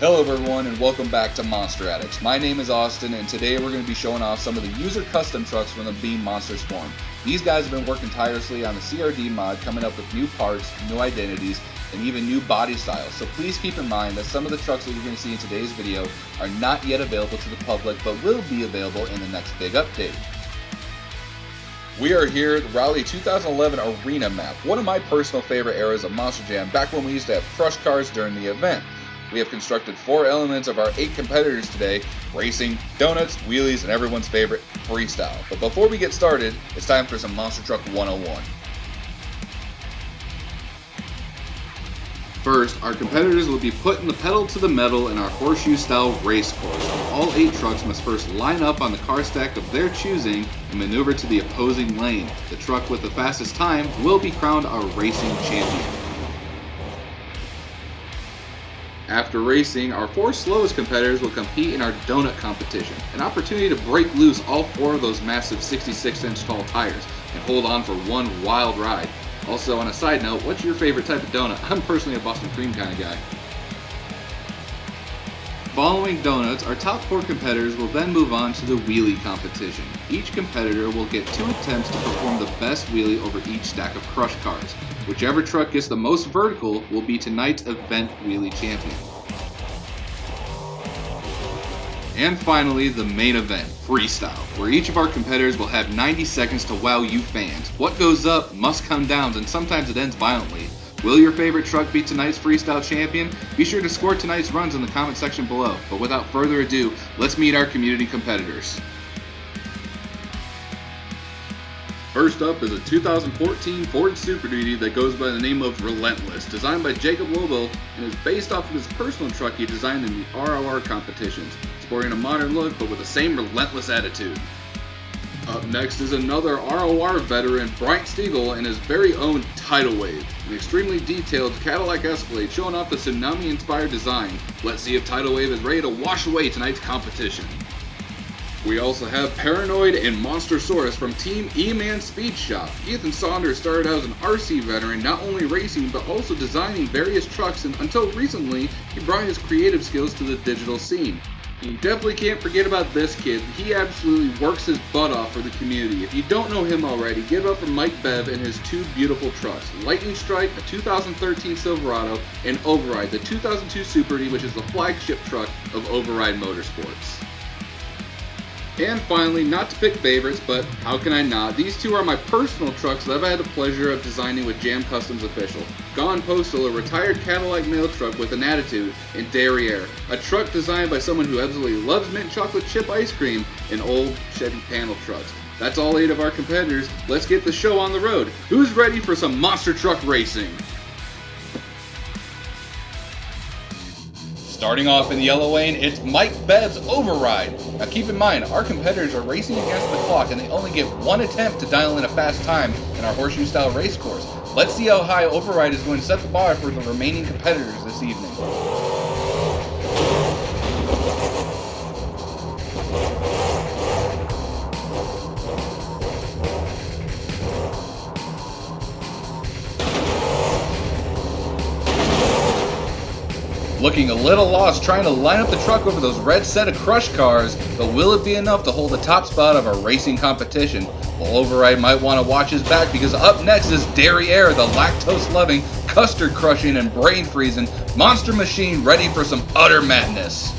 Hello everyone and welcome back to Monster Addicts. My name is Austin and today we're going to be showing off some of the user custom trucks from the Beam Monster Swarm. These guys have been working tirelessly on the CRD mod, coming up with new parts, new identities, and even new body styles. So please keep in mind that some of the trucks that you're going to see in today's video are not yet available to the public but will be available in the next big update. We are here at the Raleigh 2011 Arena map, one of my personal favorite eras of Monster Jam, back when we used to have crush cars during the event. We have constructed 4 elements of our 8 competitors today: racing, donuts, wheelies, and everyone's favorite, freestyle. But before we get started, it's time for some Monster Truck 101. First, our competitors will be putting the pedal to the metal in our horseshoe-style race course. All 8 trucks must first line up on the car stack of their choosing and maneuver to the opposing lane. The truck with the fastest time will be crowned our racing champion. After racing, our 4 slowest competitors will compete in our donut competition, an opportunity to break loose all 4 of those massive 66-inch tall tires and hold on for one wild ride. Also, on a side note, what's your favorite type of donut? I'm personally a Boston cream kind of guy. Following donuts, our top 4 competitors will then move on to the wheelie competition. Each competitor will get 2 attempts to perform the best wheelie over each stack of crush cars. Whichever truck gets the most vertical will be tonight's event wheelie champion. And finally, the main event, freestyle, where each of our competitors will have 90 seconds to wow you fans. What goes up must come down, and sometimes it ends violently. Will your favorite truck be tonight's freestyle champion? Be sure to score tonight's runs in the comment section below. But without further ado, let's meet our community competitors. First up is a 2014 Ford Super Duty that goes by the name of Relentless, designed by Jacob Lobo and is based off of his personal truck he designed in the ROR competitions, sporting a modern look but with the same relentless attitude. Up next is another ROR veteran, Bryant Stiegel, and his very own Tidal Wave, an extremely detailed Cadillac Escalade showing off the tsunami-inspired design. Let's see if Tidal Wave is ready to wash away tonight's competition. We also have Paranoid and Monstersaurus from Team E-Man Speed Shop. Ethan Saunders started out as an RC veteran, not only racing but also designing various trucks, and until recently he brought his creative skills to the digital scene. You definitely can't forget about this kid. He absolutely works his butt off for the community. If you don't know him already, give it up for Mike Bev and his 2 beautiful trucks, Lightning Strike, a 2013 Silverado, and Override, the 2002 Super D, which is the flagship truck of Override Motorsports. And finally, not to pick favorites, but how can I not? These 2 are my personal trucks that I've had the pleasure of designing with Jam Customs Official. Gone Postal, a retired Cadillac mail truck with an attitude, and Derriere, a truck designed by someone who absolutely loves mint chocolate chip ice cream and old Chevy panel trucks. That's all 8 of our competitors. Let's get the show on the road. Who's ready for some monster truck racing? Starting off in the yellow lane, it's Mike Bev's Override. Now keep in mind, our competitors are racing against the clock and they only get 1 attempt to dial in a fast time in our horseshoe-style race course. Let's see how high Override is going to set the bar for the remaining competitors this evening. Looking a little lost trying to line up the truck over those red set of crush cars, but will it be enough to hold the top spot of our racing competition? Well, Override might want to watch his back, because up next is Derriere, the lactose-loving, custard-crushing, and brain-freezing monster machine ready for some utter madness.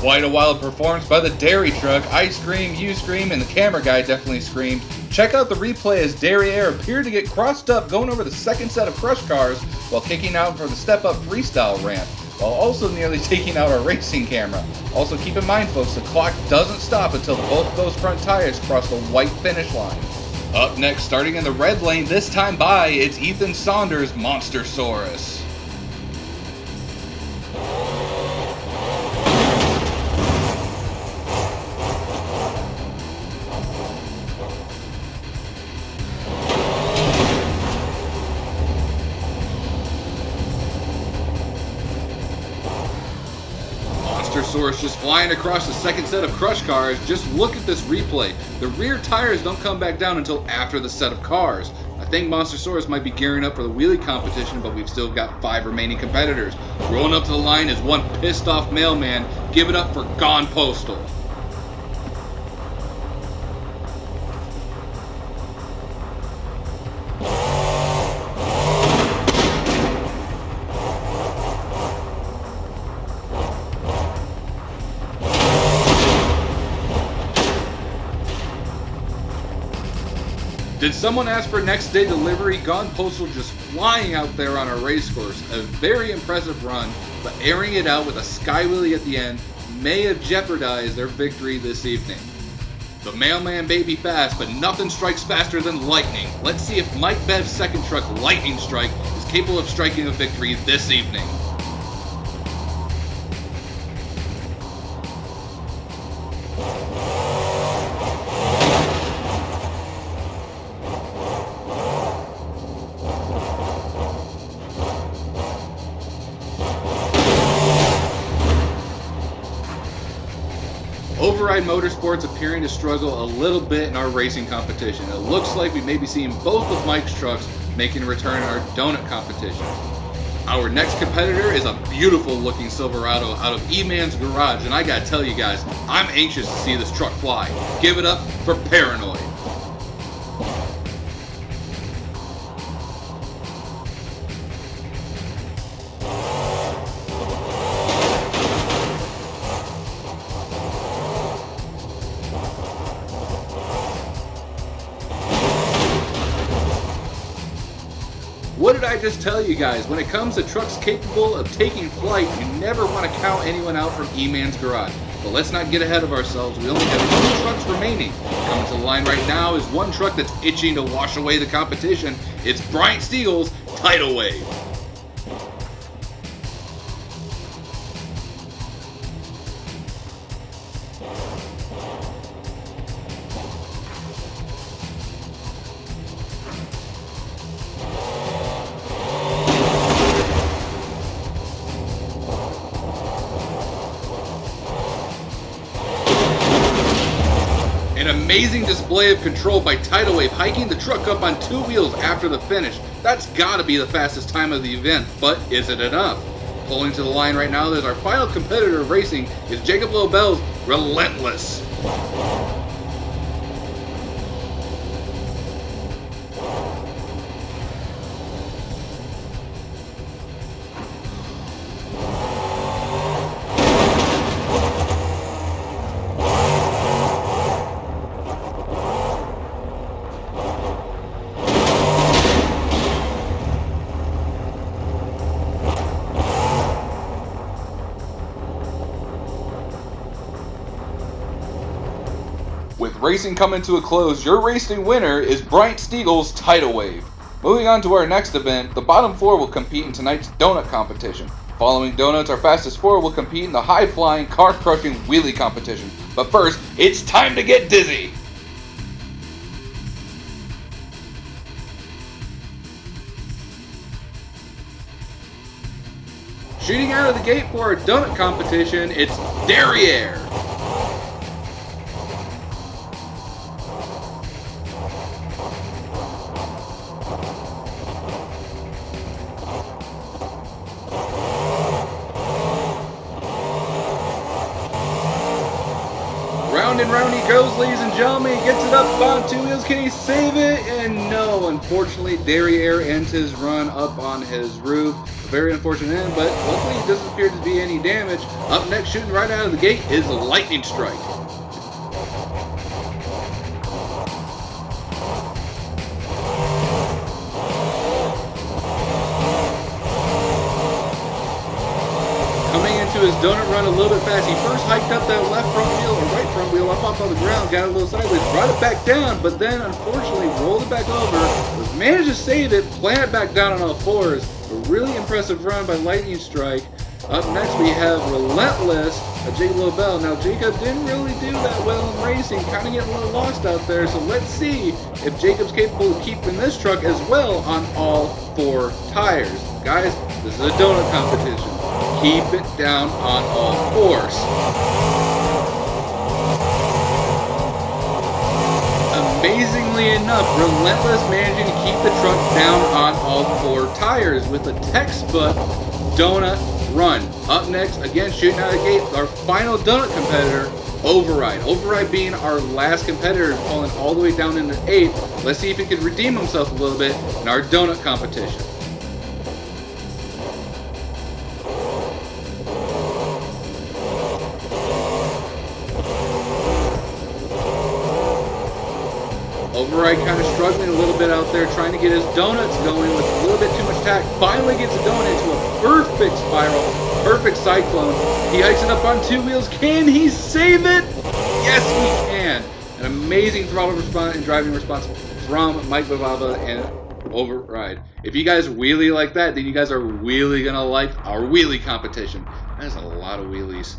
Quite a wild performance by the Dairy Truck. I screamed, you screamed, and the camera guy definitely screamed. Check out the replay as Derriere appeared to get crossed up going over the second set of crush cars while kicking out for the step-up freestyle ramp, while also nearly taking out our racing camera. Also keep in mind folks, the clock doesn't stop until both of those front tires cross the white finish line. Up next, starting in the red lane, this time by, it's Ethan Saunders' Monstersaurus. Monster Source just flying across the second set of crush cars. Just look at this replay. The rear tires don't come back down until after the set of cars. I think Monster Source might be gearing up for the wheelie competition, but we've still got 5 remaining competitors. Rolling up to the line is one pissed off mailman. Give it up for Gone Postal. Did someone ask for next day delivery? Gone Postal just flying out there on our race course. A very impressive run, but airing it out with a sky wheelie at the end may have jeopardized their victory this evening. The mailman may be fast, but nothing strikes faster than lightning. Let's see if Mike Bev's second truck, Lightning Strike, is capable of striking a victory this evening. Override Motorsports appearing to struggle a little bit in our racing competition. It looks like we may be seeing both of Mike's trucks making a return in our donut competition. Our next competitor is a beautiful looking Silverado out of E-Man's garage, and I gotta tell you guys, I'm anxious to see this truck fly. Give it up for Paranoid. What did I just tell you guys? When it comes to trucks capable of taking flight, you never want to count anyone out from E-Man's garage. But let's not get ahead of ourselves. We only have 2 trucks remaining. Coming to the line right now is one truck that's itching to wash away the competition. It's Bryant Steagle's Tidal Wave. An amazing display of control by Tidal Wave, hiking the truck up on 2 wheels after the finish. That's gotta be the fastest time of the event, but is it enough? Pulling to the line right now, there's our final competitor of racing, is Jacob Lobel's Relentless. With racing coming to a close, your racing winner is Bryant Steagle's Tidal Wave. Moving on to our next event, the bottom 4 will compete in tonight's donut competition. Following donuts, our fastest 4 will compete in the high-flying, car-crushing wheelie competition. But first, it's time to get dizzy! Shooting out of the gate for our donut competition, it's Derriere. Round and round he goes, ladies and gentlemen. He gets it up on 2 wheels. Can he save it? And no, unfortunately, Derriere ends his run up on his roof. A very unfortunate end, but luckily it doesn't appear to be any damage. Up next, shooting right out of the gate, is Lightning Strike. His donut run a little bit fast. He first hiked up that left front wheel or right front wheel up off on the ground, got a little sideways, brought it back down, but then unfortunately rolled it back over, managed to save it, plant it back down on all 4s. A really impressive run by Lightning Strike. Up next we have Relentless, Jacob Lobel. Now Jacob didn't really do that well in racing, kind of getting a little lost out there, so let's see if Jacob's capable of keeping this truck as well on all 4 tires. Guys, this is a donut competition. Keep it down on all fours. Amazingly enough, Relentless managing to keep the truck down on all four tires with a textbook donut run. Up next, again shooting out of the gate, our final donut competitor, Override. Override being our last competitor, falling all the way down into 8th. Let's see if he can redeem himself a little bit in our donut competition. Override kind of struggling a little bit out there, trying to get his donuts going with a little bit too much tack. Finally gets the donut into a perfect spiral, perfect cyclone. He hikes it up on 2 wheels. Can he save it? Yes, he can. An amazing throttle response and driving response from Mike Bavava and Override. If you guys wheelie like that, then you guys are really gonna like our wheelie competition. That is a lot of wheelies.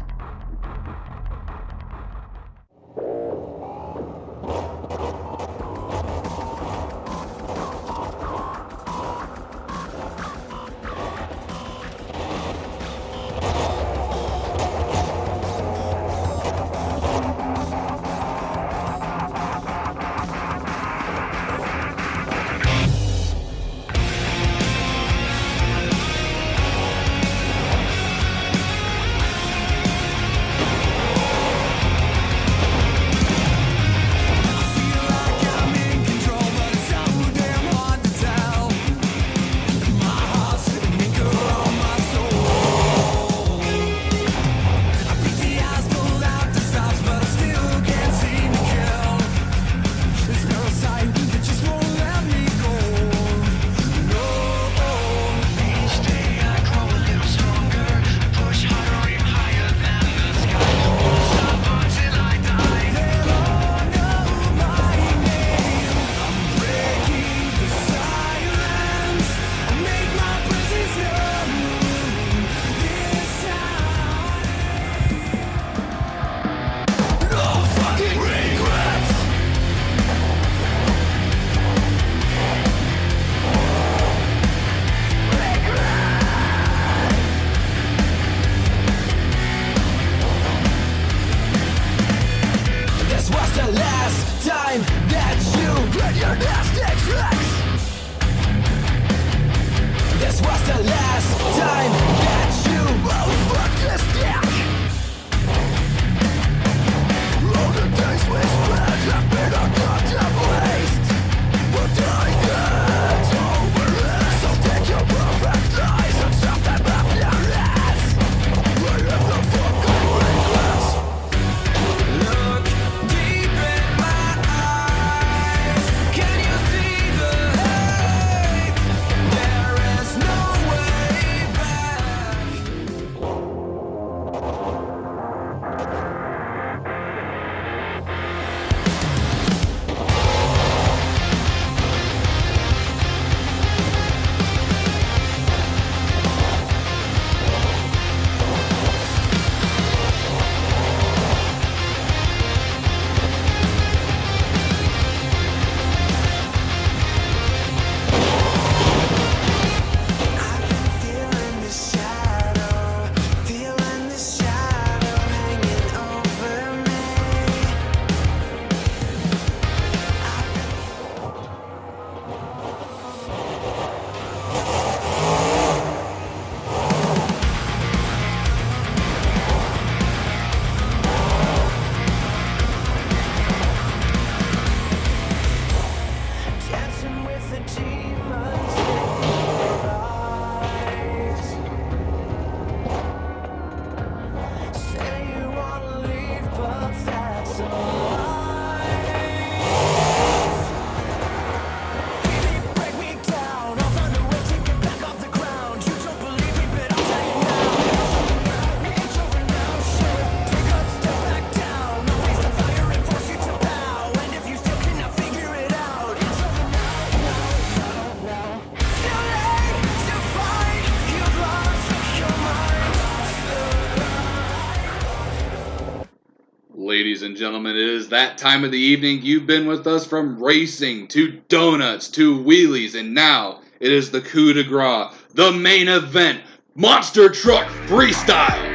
Ladies and gentlemen, it is that time of the evening. You've been with us from racing to donuts to wheelies, and now it is the coup de grace, the main event, Monster Truck Freestyle.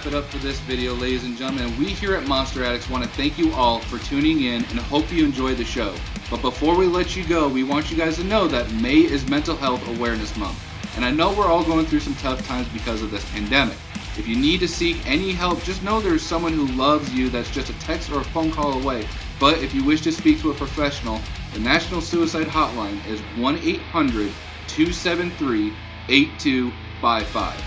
wrap it up for this video, ladies and gentlemen. We here at Monster Addicts want to thank you all for tuning in and hope you enjoy the show. But before we let you go, we want you guys to know that May is Mental Health Awareness Month. And I know we're all going through some tough times because of this pandemic. If you need to seek any help, just know there's someone who loves you that's just a text or a phone call away. But if you wish to speak to a professional, the National Suicide Hotline is 1-800-273-8255.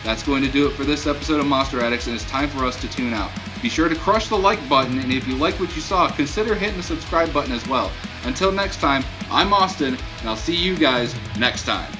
That's going to do it for this episode of Monster Addicts, and it's time for us to tune out. Be sure to crush the like button, and if you like what you saw, consider hitting the subscribe button as well. Until next time, I'm Austin, and I'll see you guys next time.